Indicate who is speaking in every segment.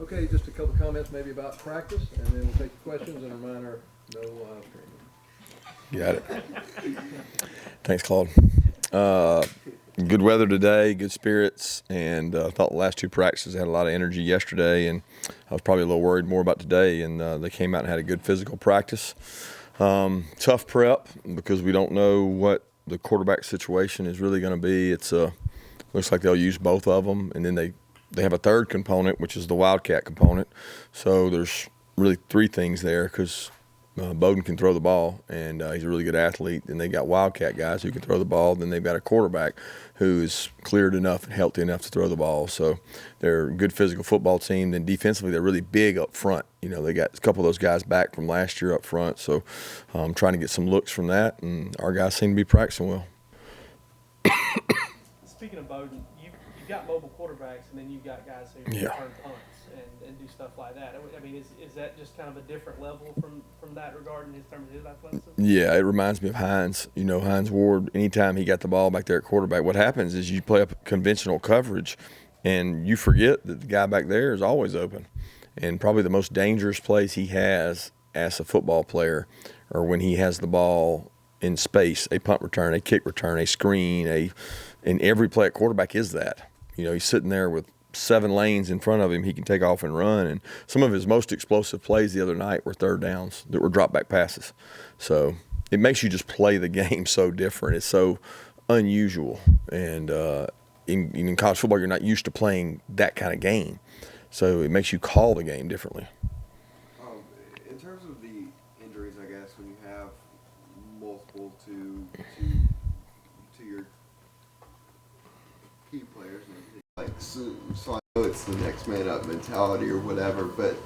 Speaker 1: Okay, just a couple comments maybe about practice, and then we'll take questions and remind our no live streaming.
Speaker 2: Got it. Thanks, Claude. Good weather today, good spirits, and I thought the last two practices had a lot of energy yesterday, and I was probably a little worried more about today, and they came out and had a good physical practice. Tough prep because we don't know what the quarterback situation is really going to be. It's looks like they'll use both of them, and then they have a third component, which is the Wildcat component. So there's really three things there because Bowden can throw the ball, and he's a really good athlete. And they got Wildcat guys who can throw the ball. Then they've got a quarterback who is cleared enough and healthy enough to throw the ball. So they're a good physical football team. Then defensively, they're really big up front. You know, they got a couple of those guys back from last year up front. So trying to get some looks from that, and our guys seem to be practicing well.
Speaker 3: Speaking of Bowden, you've got mobile quarterbacks, and then you've got guys who return punts and do stuff like that. I mean, is that just kind of a different level from that regard in terms of his athleticism? Yeah,
Speaker 2: it reminds me of Hines. You know, Hines Ward, anytime he got the ball back there at quarterback, what happens is you play up conventional coverage, and you forget that the guy back there is always open. And probably the most dangerous plays he has as a football player are when he has the ball in space, a punt return, a kick return, a screen, and every play at quarterback is that. You know, he's sitting there with 7 lanes in front of him. He can take off and run. And some of his most explosive plays the other night were third downs that were drop back passes. So it makes you just play the game so different. It's so unusual. And in college football, you're not used to playing that kind of game. So it makes you call the game differently.
Speaker 4: In terms of the injuries, I guess, when you have multiple to your key players, like so I know it's the next man up mentality or whatever, but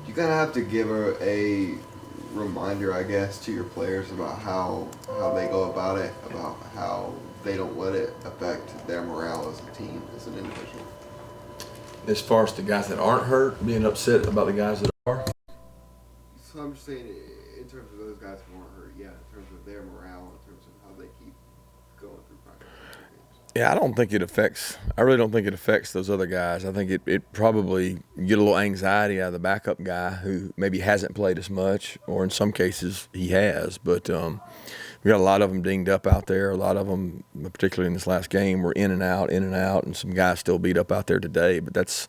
Speaker 4: you kind of have to give a reminder, I guess, to your players about how they go about it, about how they don't let it affect their morale as a team, as an individual.
Speaker 2: As far as the guys that aren't hurt, being upset about the guys that are?
Speaker 4: So I'm just saying, in terms of those guys who aren't hurt, yeah, in terms of their morale, in terms of how they keep going through practice.
Speaker 2: Yeah, I really don't think it affects those other guys. I think it probably get a little anxiety out of the backup guy who maybe hasn't played as much, or in some cases he has. But we got a lot of them dinged up out there. A lot of them, particularly in this last game, were in and out, and some guys still beat up out there today. But that's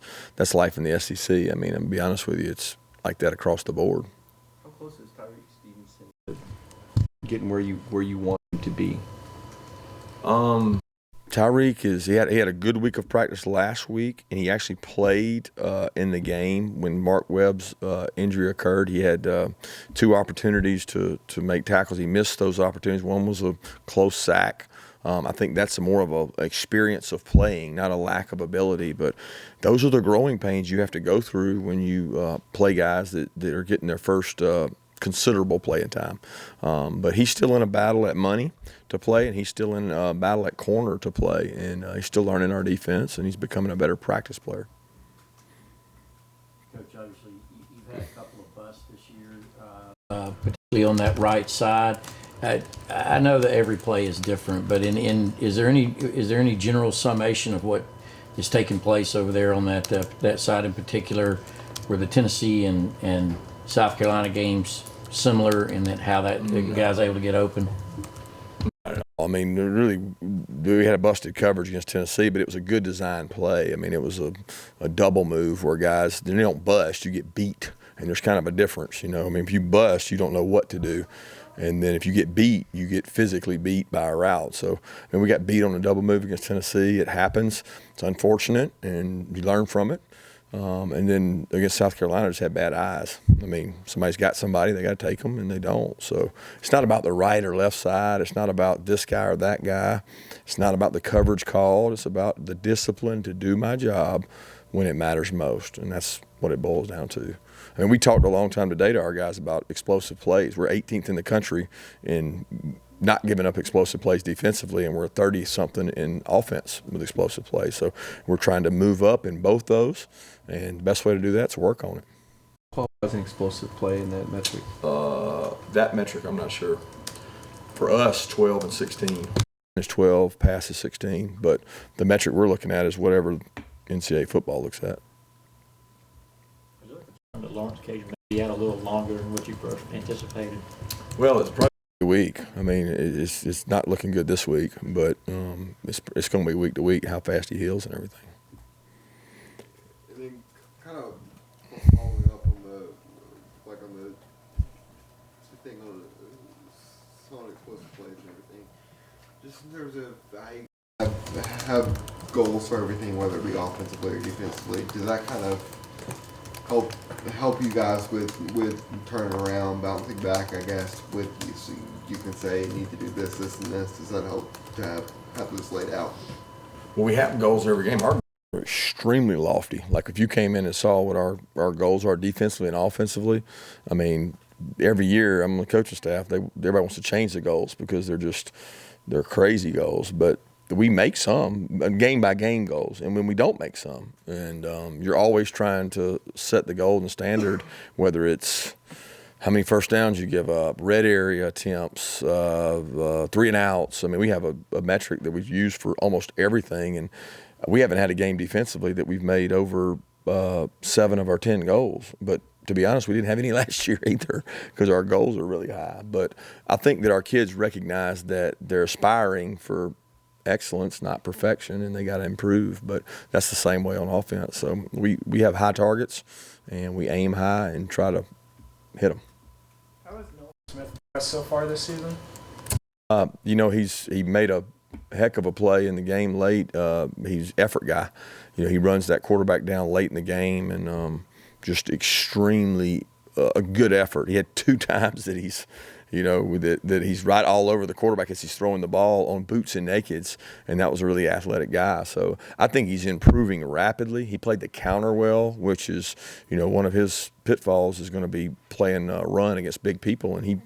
Speaker 2: life in the SEC. I mean, to be honest with you, it's like that across the board.
Speaker 3: How close is Tyreek Stevenson
Speaker 5: getting where you want him to be?
Speaker 2: Tyreek he had a good week of practice last week, and he actually played in the game when Mark Webb's injury occurred. He had 2 opportunities to make tackles. He missed those opportunities. One was a close sack. I think that's more of an experience of playing, not a lack of ability. But those are the growing pains you have to go through when you play guys that are getting their first considerable playing time. But he's still in a battle at money to play, and he's still in a battle at corner to play. And he's still learning our defense, and he's becoming a better practice player.
Speaker 6: Coach, obviously, you've had a couple of busts this year, particularly on that right side. I know that every play is different, but is there any general summation of what is taking place over there on that side in particular, where the Tennessee and South Carolina games similar in that how that the guy's able to get open?
Speaker 2: I mean, really, we had a busted coverage against Tennessee, but it was a good design play. I mean, it was a double move where guys, they don't bust, you get beat, and there's kind of a difference, you know. I mean, if you bust, you don't know what to do. And then if you get beat, you get physically beat by a route. So, and we got beat on a double move against Tennessee. It happens. It's unfortunate, and you learn from it. And then against South Carolina, just had bad eyes. I mean, somebody's got somebody, they got to take them, and they don't. So it's not about the right or left side. It's not about this guy or that guy. It's not about the coverage called. It's about the discipline to do my job when it matters most, and that's what it boils down to. I mean, we talked a long time today to our guys about explosive plays. We're 18th in the country in not giving up explosive plays defensively, and we're 30-something in offense with explosive plays. So we're trying to move up in both those, and the best way to do that is work on it.
Speaker 5: What was an explosive play in that metric?
Speaker 2: That metric, I'm not sure. For us, 12 and 16. It's 12, passes 16, but the metric we're looking at is whatever NCAA football looks at.
Speaker 7: that Lawrence Cage maybe had a little longer than what you first anticipated?
Speaker 2: Well, it's probably a week. I mean, it's not looking good this week, but it's going to be week to week how fast he heals and everything.
Speaker 4: And then kind of following up on the thing on solid explosive plays and everything. Just in terms of I have goals for everything, whether it be offensively or defensively. Does that kind of help you guys with turning around, bouncing back? I guess with you, so you can say you need to do this, this, and this. Does that help to have this laid out?
Speaker 2: Well, we have goals every game. Our goals are extremely lofty. Like if you came in and saw what our goals are defensively and offensively, I mean, every year I'm on the coaching staff. Everybody wants to change the goals because they're crazy goals, but we make some game by game goals, and when we don't make some, and you're always trying to set the golden standard, whether it's how many first downs you give up, red area attempts, 3 and outs. I mean, we have a metric that we've used for almost everything, and we haven't had a game defensively that we've made over 7 of our 10 goals. But to be honest, we didn't have any last year either because our goals are really high. But I think that our kids recognize that they're aspiring for excellence, not perfection, and they got to improve. But that's the same way on offense. So we have high targets, and we aim high and try to hit them.
Speaker 8: How has Nolan Smith progressed so far this season?
Speaker 2: You know, he made a heck of a play in the game late. He's effort guy. You know, he runs that quarterback down late in the game, and just extremely a good effort. He had 2 times that he's, you know, that he's right all over the quarterback as he's throwing the ball on boots and nakeds, and that was a really athletic guy. So I think he's improving rapidly. He played the counter well, which is, you know, one of his pitfalls is going to be playing run against big people, and he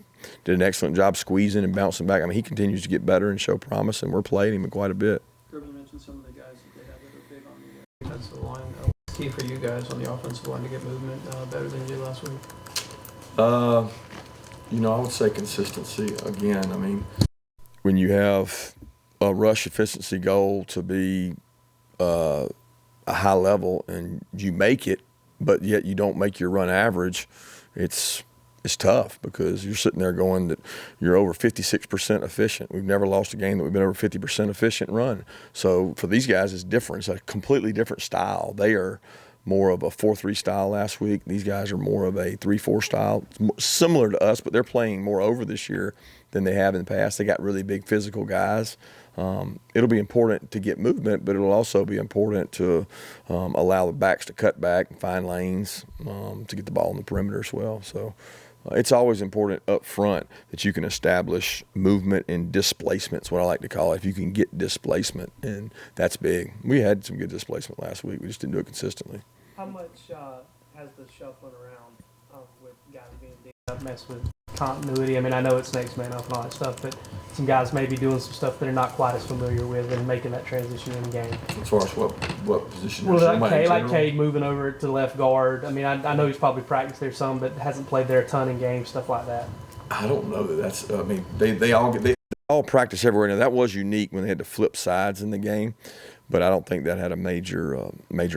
Speaker 2: did an excellent job squeezing and bouncing back. I mean, he continues to get better and show promise, and we're playing him quite a bit.
Speaker 3: Kirby mentioned some of the guys that they have that are big on the defensive line. What's key for you guys on the offensive line to get movement better than you did last week?
Speaker 2: You know, I would say consistency again. I mean, when you have a rush efficiency goal to be a high level and you make it, but yet you don't make your run average, it's tough because you're sitting there going that you're over 56% efficient. We've never lost a game that we've been over 50% efficient run. So for these guys, it's different. It's a completely different style. They are more of a 4-3 style last week. These guys are more of a 3-4 style. It's similar to us, but they're playing more over this year than they have in the past. They got really big physical guys. It'll be important to get movement, but it'll also be important to allow the backs to cut back and find lanes to get the ball on the perimeter as well. So it's always important up front that you can establish movement and displacement. It's what I like to call it. If you can get displacement, and that's big. We had some good displacement last week. We just didn't do it consistently.
Speaker 3: How much has the shuffling around with guys being deep messed with continuity? I mean, I know it's next man up and all that stuff, but some guys may be doing some stuff they're not quite as familiar with and making that transition in the game.
Speaker 2: As far as what position?
Speaker 3: Well, like Cade moving over to left guard. I mean, I know he's probably practiced there some, but hasn't played there a ton in games, stuff like that.
Speaker 2: I don't know that that's. I mean, they all practice everywhere. Now that was unique when they had to flip sides in the game, but I don't think that had a major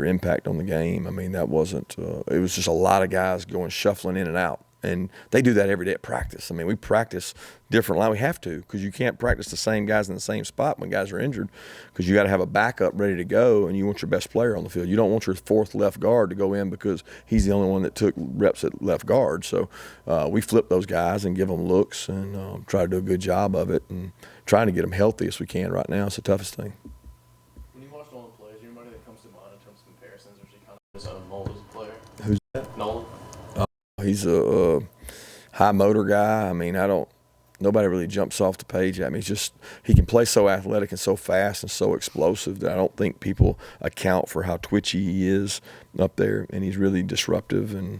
Speaker 2: impact on the game. I mean, that wasn't. It was just a lot of guys going shuffling in and out, and they do that every day at practice. I mean, we practice different line. We have to because you can't practice the same guys in the same spot when guys are injured because you got to have a backup ready to go, and you want your best player on the field. You don't want your 4th left guard to go in because he's the only one that took reps at left guard. So we flip those guys and give them looks and try to do a good job of it and trying to get them healthy as we can right now. It's the toughest thing.
Speaker 9: When you watch Nolan play, is there anybody that comes to mind in terms of comparisons, or is he kind of his own mold as a player?
Speaker 2: Who's that?
Speaker 9: Nolan.
Speaker 2: He's a high motor guy. I mean, nobody really jumps off the page at me. He can play so athletic and so fast and so explosive that I don't think people account for how twitchy he is up there. And he's really disruptive, and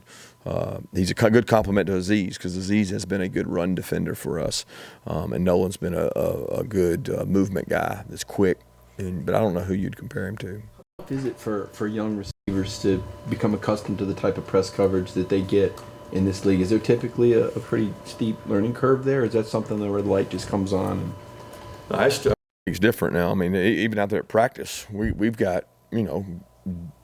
Speaker 2: he's a good compliment to Aziz because Aziz has been a good run defender for us. And Nolan's been a good movement guy that's quick, but I don't know who you'd compare him to.
Speaker 5: What is it for young receivers to become accustomed to the type of press coverage that they get in this league? Is there typically a pretty steep learning curve there? Or is that something where the light just comes on?
Speaker 2: It's different now. I mean, even out there at practice, we've got, you know,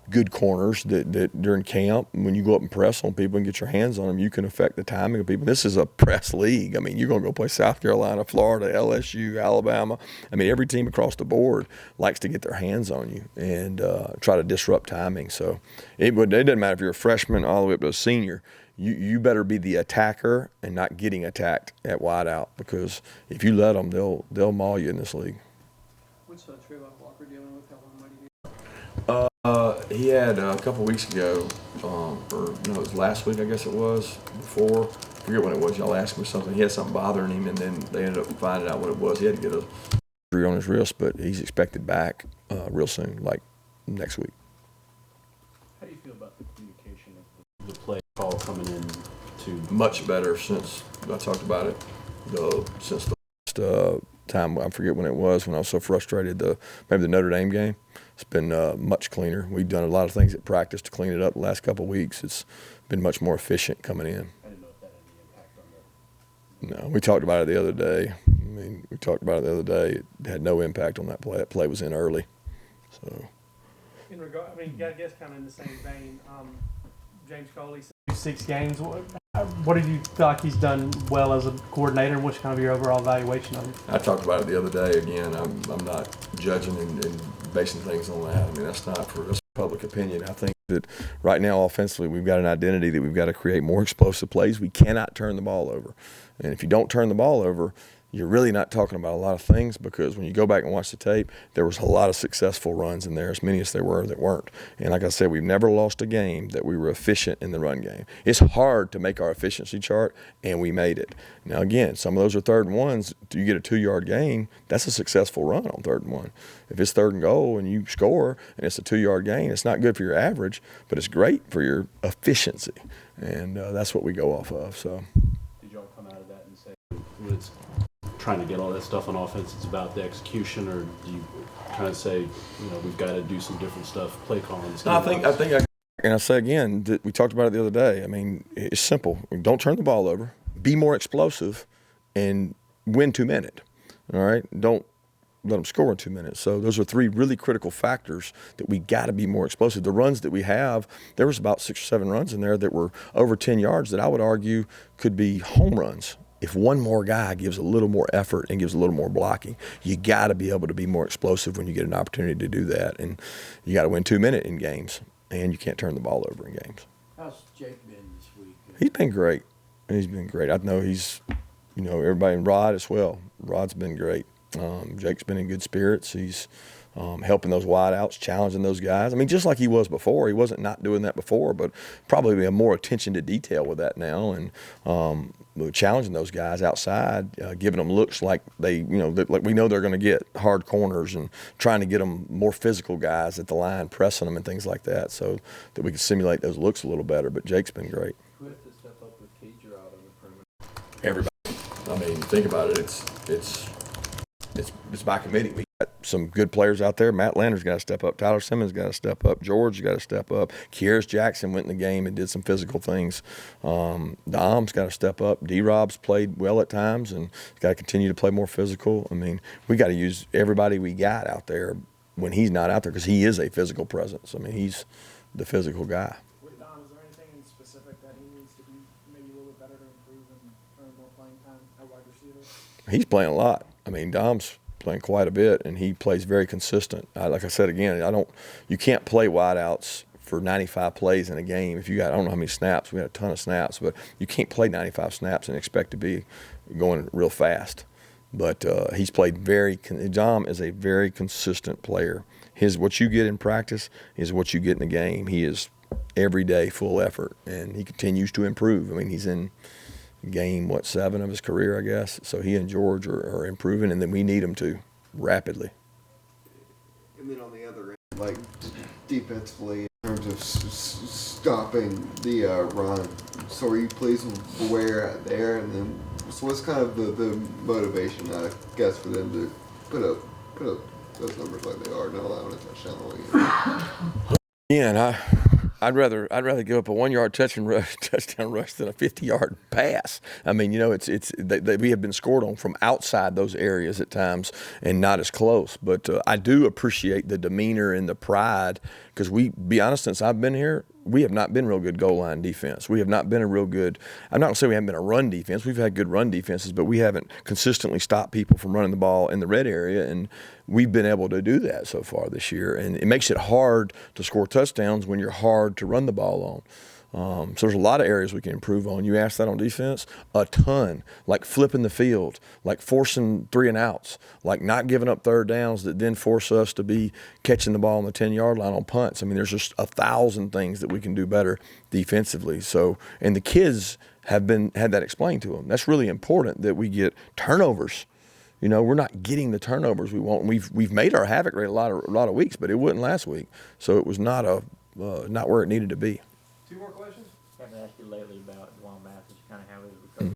Speaker 2: good corners that during camp, when you go up and press on people and get your hands on them, you can affect the timing of people. This is a press league. I mean, you're going to go play South Carolina, Florida, LSU, Alabama. I mean, every team across the board likes to get their hands on you and try to disrupt timing. So it doesn't matter if you're a freshman all the way up to a senior. You better be the attacker and not getting attacked at wide out, because if you let them, they'll maul you in this league.
Speaker 3: What's Trayvon Walker dealing with? How long might he be?
Speaker 2: He had a couple weeks ago, or no, it was last week, I guess it was, before. I forget when it was. Y'all asked me something. He had something bothering him, and then they ended up finding out what it was. He had to get a surgery on his wrist, but he's expected back real soon, like next week.
Speaker 7: How do you feel about the communication of the play call coming in to?
Speaker 2: Much better since I talked about it. Since the last time, I forget when it was, when I was so frustrated. Maybe the Notre Dame game. It's been much cleaner. We've done a lot of things at practice to clean it up the last couple of weeks. It's been much more efficient coming in.
Speaker 7: I didn't know if that had any impact on
Speaker 2: No, we talked about it the other day. It had no impact on that play. That play was in early. So.
Speaker 3: In regard, I mean, I guess kind of in the same vein, James Coley, 6 games. What do you feel like he's done well as a coordinator? What's kind of your overall evaluation of him?
Speaker 2: I talked about it the other day. Again, I'm not judging and basing things on that. I mean, that's public opinion. I think that right now, offensively, we've got an identity that we've got to create more explosive plays. We cannot turn the ball over. And if you don't turn the ball over, you're really not talking about a lot of things, because when you go back and watch the tape, there was a lot of successful runs in there, as many as there were that weren't. And like I said, we've never lost a game that we were efficient in the run game. It's hard to make our efficiency chart, and we made it. Now, again, some of those are 3rd and 1s. You get a 2-yard gain, that's a successful run on 3rd and 1. If it's 3rd and goal and you score and it's a 2-yard gain, it's not good for your average, but it's great for your efficiency. And that's what we go off of. So.
Speaker 7: Did y'all come out of that and say, when it's trying to get all that stuff on offense, it's about the execution, or do you kind of say, we've got to do some different stuff, play calling?
Speaker 2: No, I say again that we talked about it the other day. I mean, it's simple. Don't turn the ball over. Be more explosive, and win 2-minute. All right. Don't let them score in 2 minutes. So those are 3 really critical factors that we got to be more explosive. The runs that we have, there was about 6 or 7 runs in there that were over 10 yards that I would argue could be home runs. If one more guy gives a little more effort and gives a little more blocking, you got to be able to be more explosive when you get an opportunity to do that. And you got to win 2 minutes in games, and you can't turn the ball over in games.
Speaker 6: How's Jake been this week?
Speaker 2: He's been great. He's been great. I know he's, everybody, and Rod as well. Rod's been great. Jake's been in good spirits. He's helping those wideouts, challenging those guys. I mean, just like he was before. He wasn't not doing that before, but probably have more attention to detail with that now, and challenging those guys outside, giving them looks like like we know they're going to get hard corners, and trying to get them more physical guys at the line, pressing them and things like that, so that we can simulate those looks a little better. But Jake's been great.
Speaker 9: Who has to step up with Cager out on the perimeter?
Speaker 2: Everybody. I mean, think about it. It's by committee. We got some good players out there. Matt Lander's got to step up. Tyler Simmons got to step up. George's got to step up. Kieras Jackson went in the game and did some physical things. Dom's got to step up. D-Rob's played well at times and got to continue to play more physical. I mean, we got to use everybody we got out there when he's not out there, because he is a physical presence. I mean, he's the physical guy.
Speaker 8: With Dom, is there anything in specific that he needs to be maybe a little bit better to improve and earn more playing time at wide receiver?
Speaker 2: He's playing a lot. I mean, Dom's playing quite a bit, and he plays very consistent. Like I said again, you can't play wideouts for 95 plays in a game. If you got, I don't know how many snaps, we had a ton of snaps, but you can't play 95 snaps and expect to be going real fast. But he's played Dom is a very consistent player. What you get in practice is what you get in the game. He is every day full effort, and he continues to improve. I mean, he's in game 7 of his career, I guess. So he and George are improving, and then we need him to rapidly.
Speaker 4: And then on the other end, like defensively, in terms of stopping the run, so are you pleased with where you're at there? And then, so what's kind of the motivation, I guess, for them to put up those numbers like they are, not allowing a touchdown all year?
Speaker 2: Yeah, and I'd rather give up a 1 yard touchdown rush than a 50-yard pass. I mean, you know, we have been scored on from outside those areas at times and not as close. But I do appreciate the demeanor and the pride, because be honest, since I've been here, we have not been real good goal line defense. We have not been a real good, I'm not going to say we haven't been a run defense. We've had good run defenses, but we haven't consistently stopped people from running the ball in the red area, and we've been able to do that so far this year. And it makes it hard to score touchdowns when you're hard to run the ball on. So there's a lot of areas we can improve on. You asked that on defense? A ton. Like flipping the field, like forcing 3 and outs, like not giving up third downs that then force us to be catching the ball on the 10-yard line on punts. I mean, there's just 1,000 things that we can do better defensively. So, and the kids have had that explained to them. That's really important, that we get turnovers. You know, we're not getting the turnovers we want. We've made our havoc rate a lot of weeks, but it wasn't last week. So it was not where it needed to be.
Speaker 1: 2 more questions?
Speaker 10: I've asked you lately about Juan Mathis, kind of how he was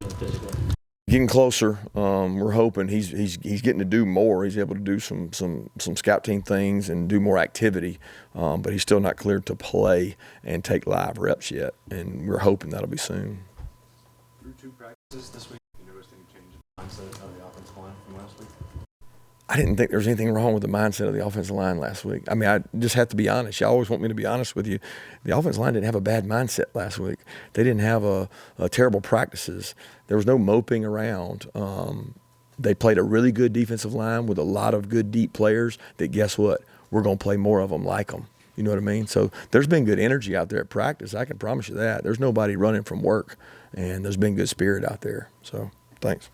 Speaker 10: recovering.
Speaker 2: Getting closer. We're hoping he's getting to do more. He's able to do some scout team things and do more activity, but he's still not cleared to play and take live reps yet. And we're hoping that'll be soon.
Speaker 7: Through 2 practices this week, you noticed any change in mindset of the offensive line from last week?
Speaker 2: I didn't think there was anything wrong with the mindset of the offensive line last week. I mean, I just have to be honest. You always want me to be honest with you. The offensive line didn't have a bad mindset last week. They didn't have a terrible practices. There was no moping around. They played a really good defensive line with a lot of good deep players that, guess what? We're going to play more of them like them. You know what I mean? So there's been good energy out there at practice. I can promise you that. There's nobody running from work, and there's been good spirit out there. So thanks.